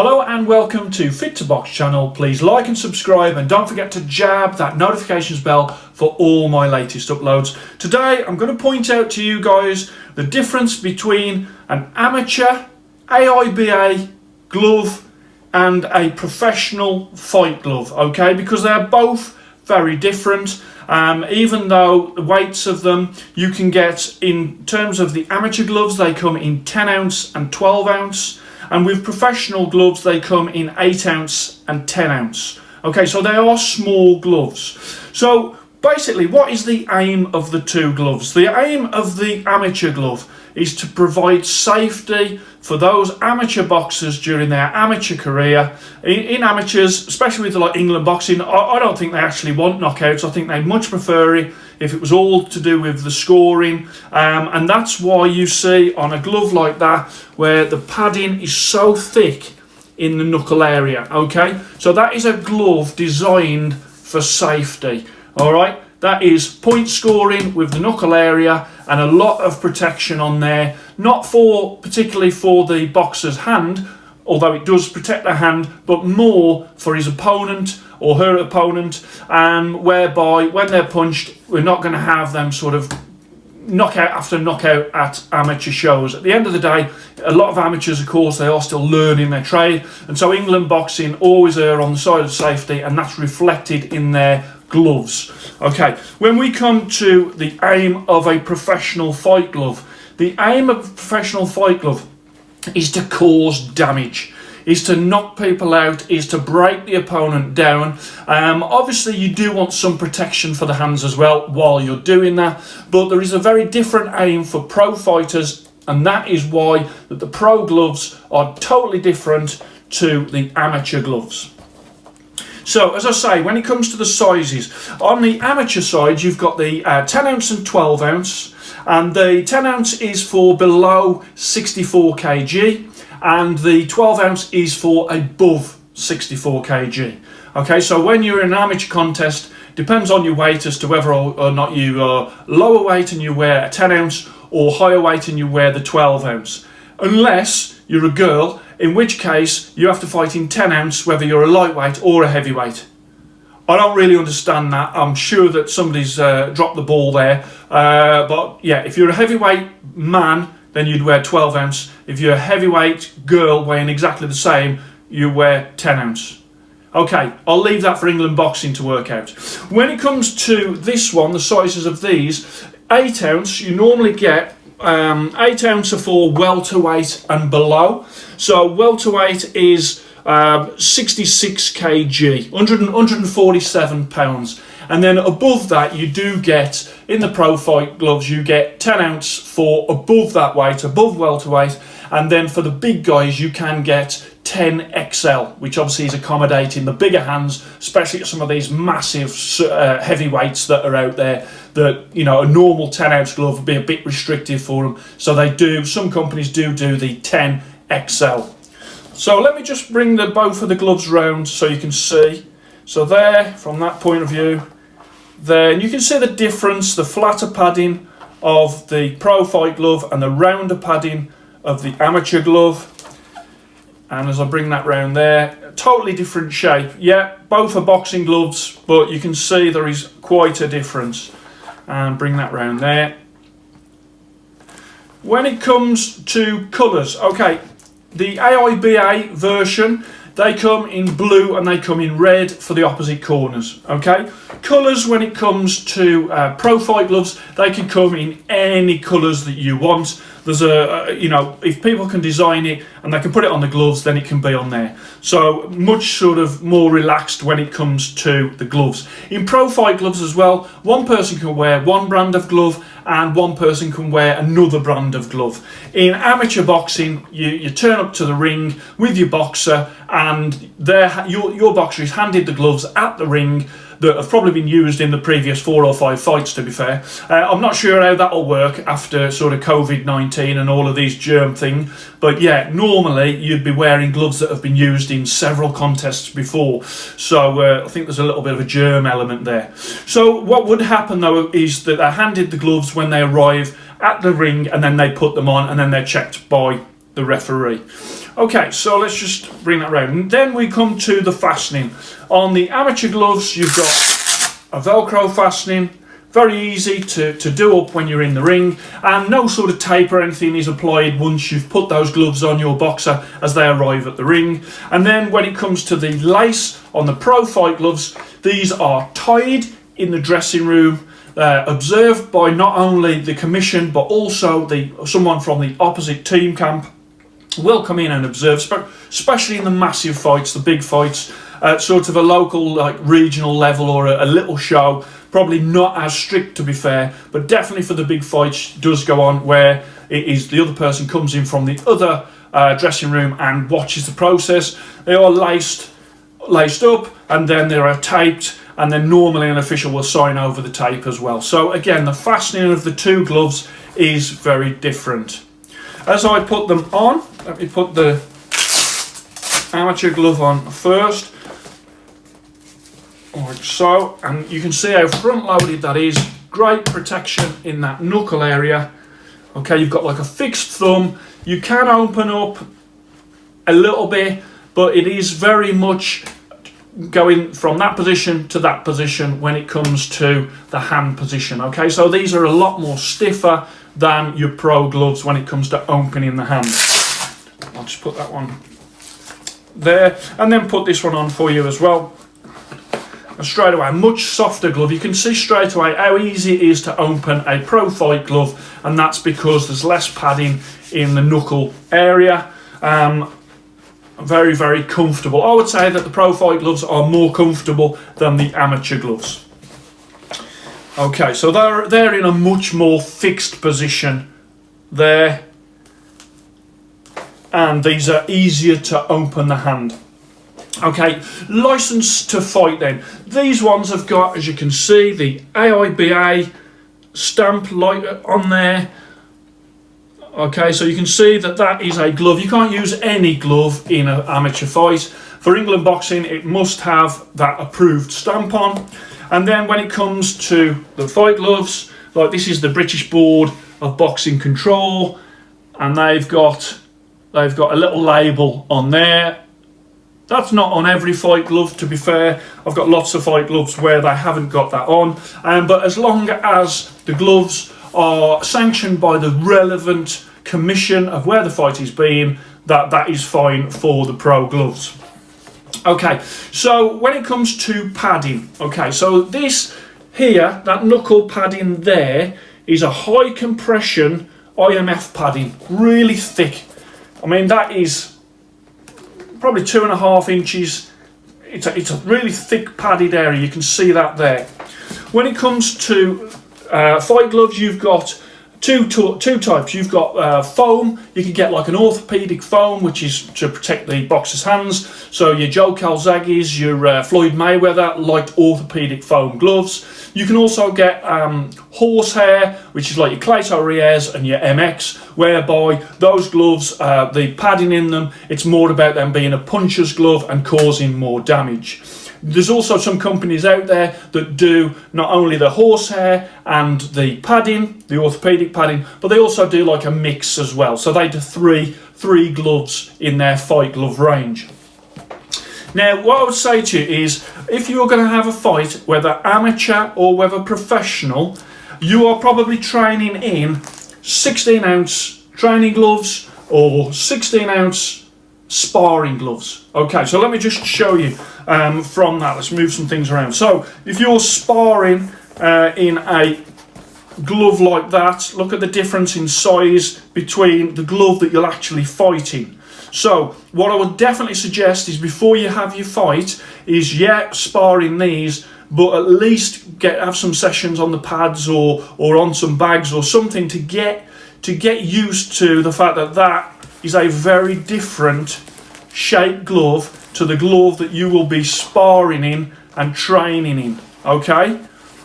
Hello and welcome to Fit to Box channel. Please like and subscribe and don't forget to jab that notifications bell for all my latest uploads. Today I'm going to point out to you guys the difference between an amateur AIBA glove and a professional fight glove, okay, because they're both very different. Even though the weights of them you can get, in terms of the amateur gloves, they come in 10 ounce and 12 ounce. And with professional gloves, they come in 8 ounce and 10 ounce. Okay, so they are small gloves. So basically, what is the aim of the two gloves? The aim of the amateur glove is to provide safety for those amateur boxers during their amateur career. In amateurs, especially with like England boxing, I don't think they actually want knockouts. I think they'd much prefer it if it was all to do with the scoring. And that's why you see on a glove like that, where the padding is so thick in the knuckle area, okay? So that is a glove designed for safety, all right? That is point scoring with the knuckle area and a lot of protection on there, not for particularly for the boxer's hand, although it does protect the hand, but more for his opponent or her opponent, whereby when they're punched, we're not going to have them sort of knockout after knockout at amateur shows. At the end of the day, a lot of amateurs, of course, they are still learning their trade, and so England boxing always err on the side of safety, and that's reflected in their gloves. Okay, when we come to the aim of a professional fight glove, the aim of a professional fight glove is to cause damage, is to knock people out, is to break the opponent down. Obviously you do want some protection for the hands as well while you're doing that, but there is a very different aim for pro fighters, and that is why that the pro gloves are totally different to the amateur gloves. So, as I say, when it comes to the sizes, on the amateur side, you've got the 10 ounce and 12 ounce, and the 10 ounce is for below 64 kg, and the 12 ounce is for above 64 kg. Okay, so when you're in an amateur contest, depends on your weight as to whether or not you are lower weight and you wear a 10 ounce, or higher weight and you wear the 12 ounce. Unless you're a girl, in which case you have to fight in 10 ounce whether you're a lightweight or a heavyweight. I don't really understand that. I'm sure that somebody's dropped the ball there. But yeah, if you're a heavyweight man, then you'd wear 12 ounce. If you're a heavyweight girl weighing exactly the same, you wear 10 ounce. Okay, I'll leave that for England boxing to work out. When it comes to this one, the sizes of these, 8 ounce, you normally get 8 ounce are for welterweight and below. So welterweight is 66 kg, 147 pounds. And then above that, you do get, in the pro fight gloves, you get 10 ounce for above that weight, above welterweight. And then for the big guys, you can get 10 XL, which obviously is accommodating the bigger hands, especially some of these massive heavyweights that are out there that, you know, a normal 10 ounce glove would be a bit restrictive for them. So they do, some companies do the 10 XL. So let me just bring both of the gloves round so you can see. So there, from that point of view, there, and you can see the difference, the flatter padding of the pro fight glove and the rounder padding of the amateur glove. And as I bring that round there, totally different shape. Yeah, both are boxing gloves, but you can see there is quite a difference. And bring that round there. When it comes to colours, okay, the AIBA version, they come in blue and they come in red for the opposite corners, okay? Colours, when it comes to pro fight gloves, they can come in any colours that you want. There's you know, if people can design it and they can put it on the gloves, then it can be on there. So much sort of more relaxed when it comes to the gloves. In pro fight gloves as well, one person can wear one brand of glove and one person can wear another brand of glove. In amateur boxing, you turn up to the ring with your boxer, and your boxer is handed the gloves at the ring that have probably been used in the previous 4 or 5 fights, to be fair. I'm not sure how that'll work after sort of COVID-19 and all of these germ things, but yeah, normally you'd be wearing gloves that have been used in several contests before, so I think there's a little bit of a germ element there. So what would happen though is that they're handed the gloves when they arrive at the ring, and then they put them on, and then they're checked by the referee. Okay, so let's just bring that round. And then we come to the fastening. On the amateur gloves, you've got a Velcro fastening. Very easy to do up when you're in the ring, and no sort of tape or anything is applied once you've put those gloves on your boxer as they arrive at the ring. And then when it comes to the lace on the pro fight gloves, these are tied in the dressing room, observed by not only the commission but also someone from the opposite team camp will come in and observe, especially in the massive fights, the big fights, sort of a local, like regional level or a little show. Probably not as strict, to be fair, but definitely for the big fights does go on, where it is the other person comes in from the other dressing room and watches the process. They are laced up, and then they are taped, and then normally an official will sign over the tape as well. So again, the fastening of the two gloves is very different. As I put them on, let me put the amateur glove on first. Like so, and you can see how front loaded that is. Great protection in that knuckle area. Okay, you've got like a fixed thumb. You can open up a little bit, but it is very much going from that position to that position when it comes to the hand position. Okay, so these are a lot more stiffer than your pro gloves when it comes to opening the hand. I'll just put that one there, and then put this one on for you as well. And straight away, a much softer glove. You can see straight away how easy it is to open a pro fight glove, and that's because there's less padding in the knuckle area. Very, very comfortable. I would say that the pro fight gloves are more comfortable than the amateur gloves. Okay, so they're in a much more fixed position there, and these are easier to open the hand. Okay, license to fight then. These ones have got, as you can see, the AIBA stamp light on there. Okay, so you can see that that is a glove. You can't use any glove in an amateur fight. For England boxing, it must have that approved stamp on. And then when it comes to the fight gloves, like this is the British Board of Boxing Control, and they've got a little label on there. That's not on every fight glove, to be fair. I've got lots of fight gloves where they haven't got that on. But as long as the gloves are sanctioned by the relevant commission of where the fight is being, that is fine for the pro gloves. Okay, so when it comes to padding, okay, so this here, that knuckle padding there, is a high compression IMF padding, really thick. I mean, that is probably 2.5 inches. It's a really thick padded area. You can see that there. When it comes to fight gloves, you've got two types. You've got foam. You can get like an orthopedic foam, which is to protect the boxer's hands. So your Joe Calzaghe's, your Floyd Mayweather liked orthopedic foam gloves. You can also get horsehair, which is like your Clayton Reyes and your MX, whereby those gloves, the padding in them, it's more about them being a puncher's glove and causing more damage. There's also some companies out there that do not only the horsehair and the padding, the orthopedic padding, but they also do like a mix as well. So they do three gloves in their fight glove range. Now, what I would say to you is, if you're going to have a fight, whether amateur or whether professional, you are probably training in 16-ounce training gloves or 16-ounce sparring gloves. Okay, so let me just show you from that. Let's move some things around. So if you're sparring in a glove like that, look at the difference in size between the glove that you'll actually fight in. So what I would definitely suggest is, before you have your fight, is sparring these, but at least have some sessions on the pads or on some bags or something to get used to the fact that that is a very different shaped glove to the glove that you will be sparring in and training in. Okay,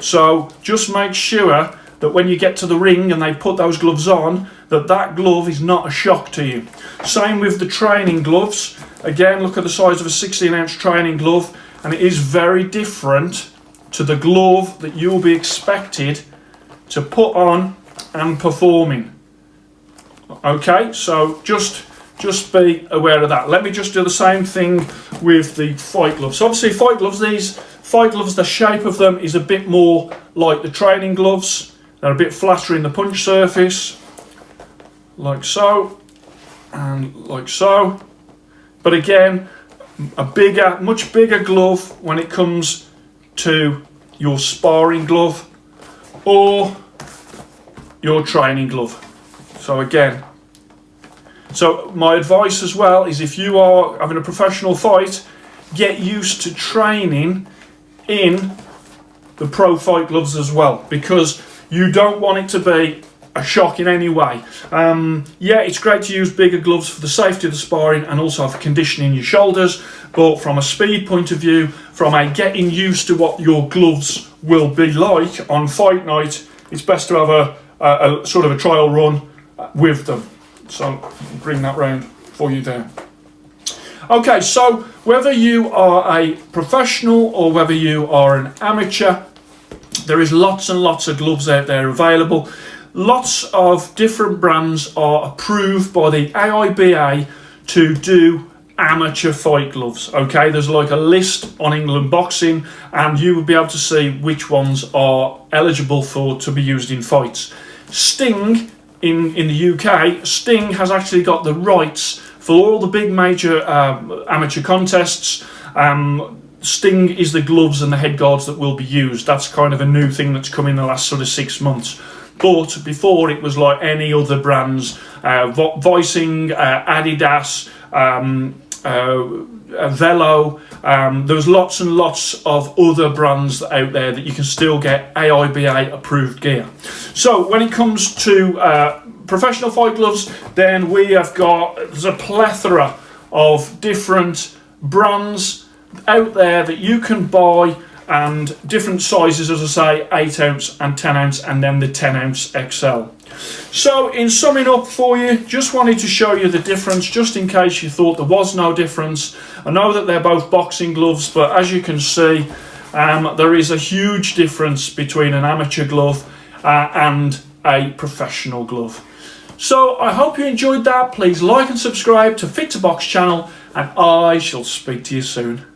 so just make sure that when you get to the ring and they put those gloves on, that glove is not a shock to you. Same with the training gloves. Again, look at the size of a 16-ounce training glove, and it is very different to the glove that you'll be expected to put on and perform in. Okay, so just just be aware of that. Let me just do the same thing with the fight gloves. So obviously fight gloves, the shape of them is a bit more like the training gloves. They're a bit flatter in the punch surface, like so, and like so. But again, much bigger glove when it comes to your sparring glove or your training glove. So again, so my advice as well is, if you are having a professional fight, get used to training in the pro fight gloves as well, because you don't want it to be a shock in any way. Yeah, it's great to use bigger gloves for the safety of the sparring and also for conditioning your shoulders, but from a speed point of view, from a getting used to what your gloves will be like on fight night, it's best to have a sort of a trial run with them. So bring that round for you there. Okay, so whether you are a professional or whether you are an amateur, there is lots and lots of gloves out there available. Lots of different brands are approved by the AIBA to do amateur fight gloves. Okay, there's like a list on England Boxing, and you will be able to see which ones are eligible to be used in fights. Sting in the UK, Sting has actually got the rights for all the big major amateur contests. Sting is the gloves and the headguards that will be used. That's kind of a new thing that's come in the last sort of 6 months. But before, it was like any other brands, Voicing, Adidas, Velo. There was lots and lots of other brands out there that you can still get AIBA approved gear. So when it comes to professional fight gloves, then there's a plethora of different brands out there that you can buy, and different sizes, as I say, 8 ounce and 10 ounce, and then the 10 ounce XL. So in summing up for you, just wanted to show you the difference, just in case you thought there was no difference. I know that they're both boxing gloves, but as you can see, there is a huge difference between an amateur glove and a professional glove. So I hope you enjoyed that. Please like and subscribe to Fit to Box channel, and I shall speak to you soon.